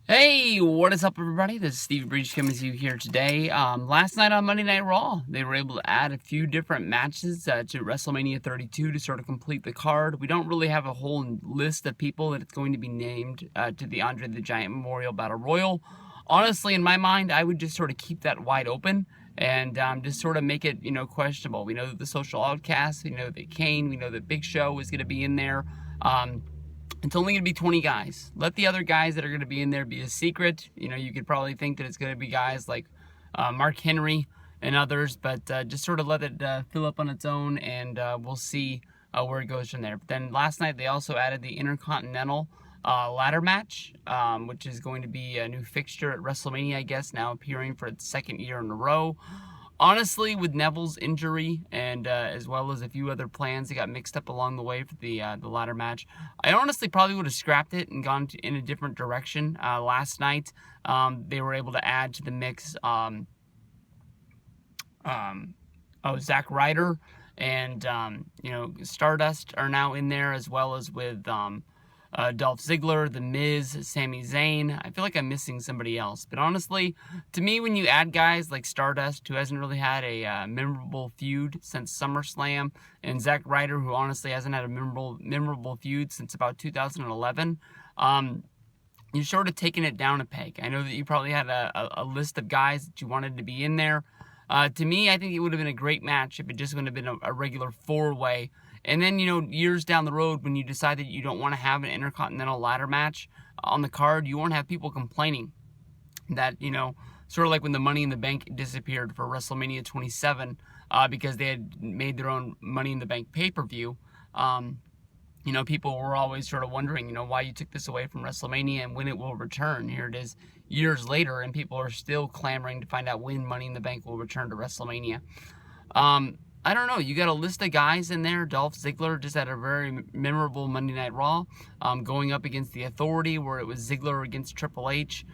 Hey, what is up, everybody? This is Steve Breach coming to you here today. Last night on Monday Night Raw, they were able to add a few different matches to WrestleMania 32 to sort of complete the card. We don't really have a whole list of people that it's going to be named to the Andre the Giant Memorial Battle Royal. Honestly, in my mind, I would just sort of keep that wide open and just sort of make it, questionable. We know that the Social Outcasts, we know that Kane, we know that Big Show is going to be in there. It's only going to be 20 guys. Let the other guys that are going to be in there be a secret. You could probably think that it's going to be guys like Mark Henry and others, but just sort of let it fill up on its own, and we'll see where it goes from there. But then last night they also added the Intercontinental ladder match, which is going to be a new fixture at WrestleMania, I guess, now appearing for its second year in a row. Honestly, with Neville's injury and as well as a few other plans that got mixed up along the way for the ladder match, I honestly probably would have scrapped it and gone in a different direction. Last night, they were able to add to the mix Zack Ryder and Stardust are now in there, as well as with Dolph Ziggler, The Miz, Sami Zayn. I feel like I'm missing somebody else. But honestly, to me, when you add guys like Stardust, who hasn't really had a memorable feud since SummerSlam, and Zack Ryder, who honestly hasn't had a memorable feud since about 2011, you're sort of taking it down a peg. I know that you probably had a list of guys that you wanted to be in there. To me, I think it would have been a great match if it just would have been a regular four-way. And then, years down the road, when you decide that you don't want to have an Intercontinental ladder match on the card, you won't have people complaining that, sort of like when the Money in the Bank disappeared for WrestleMania 27 because they had made their own Money in the Bank pay-per-view. People were always sort of wondering, why you took this away from WrestleMania and when it will return. Here it is years later, and people are still clamoring to find out when Money in the Bank will return to WrestleMania. I don't know. You got a list of guys in there. Dolph Ziggler just had a very memorable Monday Night Raw, going up against The Authority, where it was Ziggler against Triple H,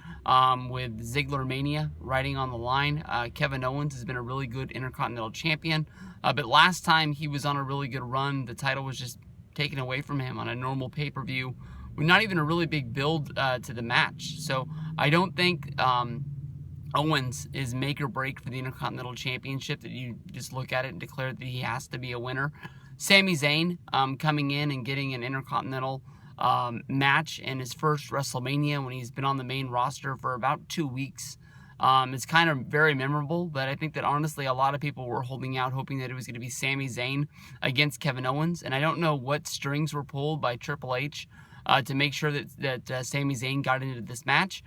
with Ziggler Mania riding on the line. Kevin Owens has been a really good Intercontinental Champion, but last time he was on a really good run, the title was just taken away from him on a normal pay-per-view with not even a really big build to the match. So I don't think Owens is make or break for the Intercontinental Championship, that you just look at it and declare that he has to be a winner. Sami Zayn coming in and getting an Intercontinental match in his first WrestleMania when he's been on the main roster for about 2 weeks. It's kind of very memorable, but I think that honestly a lot of people were holding out, hoping that it was going to be Sami Zayn against Kevin Owens, and I don't know what strings were pulled by Triple H to make sure that Sami Zayn got into this match,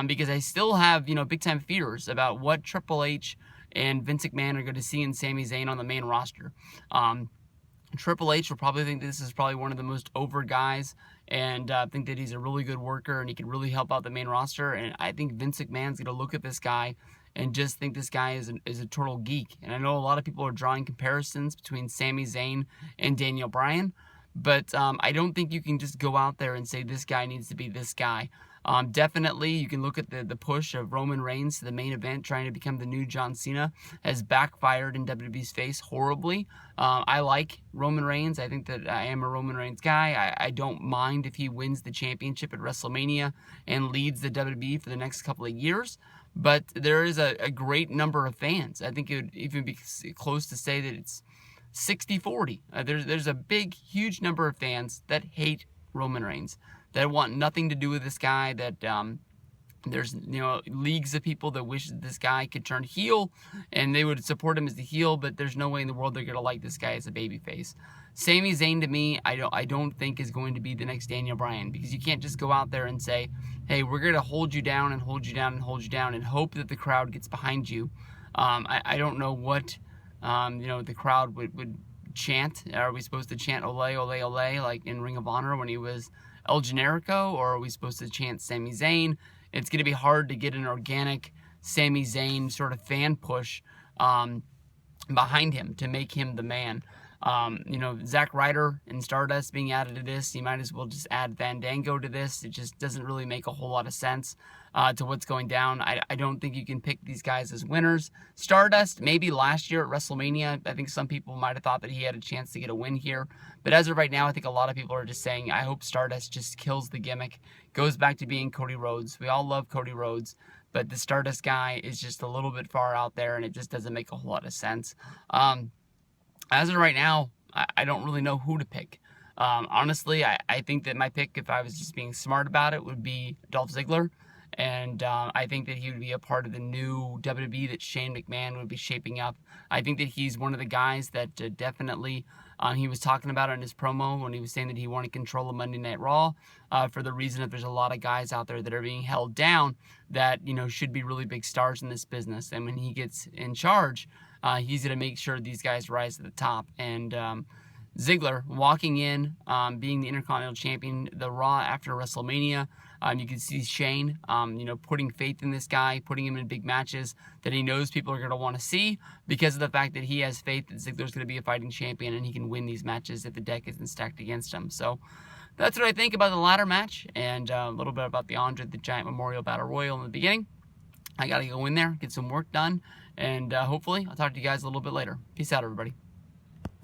because I still have big time fears about what Triple H and Vince McMahon are going to see in Sami Zayn on the main roster. Triple H will probably think this is probably one of the most over guys, and think that he's a really good worker and he can really help out the main roster. And I think Vince McMahon's going to look at this guy and just think this guy is a total geek. And I know a lot of people are drawing comparisons between Sami Zayn and Daniel Bryan, but I don't think you can just go out there and say this guy needs to be this guy. Definitely, you can look at the push of Roman Reigns to the main event, trying to become the new John Cena, has backfired in WWE's face horribly. I like Roman Reigns. I think that I am a Roman Reigns guy. I don't mind if he wins the championship at WrestleMania and leads the WWE for the next couple of years. But there is a great number of fans. I think it would even be close to say that it's 60-40. There's a big, huge number of fans that hate Roman Reigns, that want nothing to do with this guy, that there's leagues of people that wish that this guy could turn heel and they would support him as the heel, but there's no way in the world they're going to like this guy as a babyface. Sami Zayn, to me, I don't think is going to be the next Daniel Bryan, because you can't just go out there and say, hey, we're going to hold you down and hold you down and hold you down and hope that the crowd gets behind you. I don't know what the crowd would chant. Are we supposed to chant ole, ole, ole like in Ring of Honor when he was El Generico, or are we supposed to chant Sami Zayn? It's going to be hard to get an organic Sami Zayn sort of fan push behind him to make him the man. You know, Zack Ryder and Stardust being added to this, you might as well just add Fandango to this. It just doesn't really make a whole lot of sense to what's going down. I don't think you can pick these guys as winners. Stardust, maybe last year at WrestleMania, I think some people might have thought that he had a chance to get a win here. But as of right now, I think a lot of people are just saying, I hope Stardust just kills the gimmick, goes back to being Cody Rhodes. We all love Cody Rhodes, but the Stardust guy is just a little bit far out there, and it just doesn't make a whole lot of sense. As of right now, I don't really know who to pick. Honestly, I think that my pick, if I was just being smart about it, would be Dolph Ziggler. And I think that he would be a part of the new WWE that Shane McMahon would be shaping up. I think that he's one of the guys that definitely he was talking about in his promo when he was saying that he wanted control of Monday Night Raw for the reason that there's a lot of guys out there that are being held down that, you know, should be really big stars in this business. And when he gets in charge, he's going to make sure these guys rise to the top. And Ziggler walking in, being the Intercontinental Champion, the Raw after WrestleMania. You can see Shane, you know, putting faith in this guy, putting him in big matches that he knows people are going to want to see because of the fact that he has faith that Ziggler's going to be a fighting champion and he can win these matches if the deck isn't stacked against him. So that's what I think about the ladder match and a little bit about the Andre the Giant Memorial Battle Royal in the beginning. I got to go in there, get some work done, and hopefully I'll talk to you guys a little bit later. Peace out, everybody.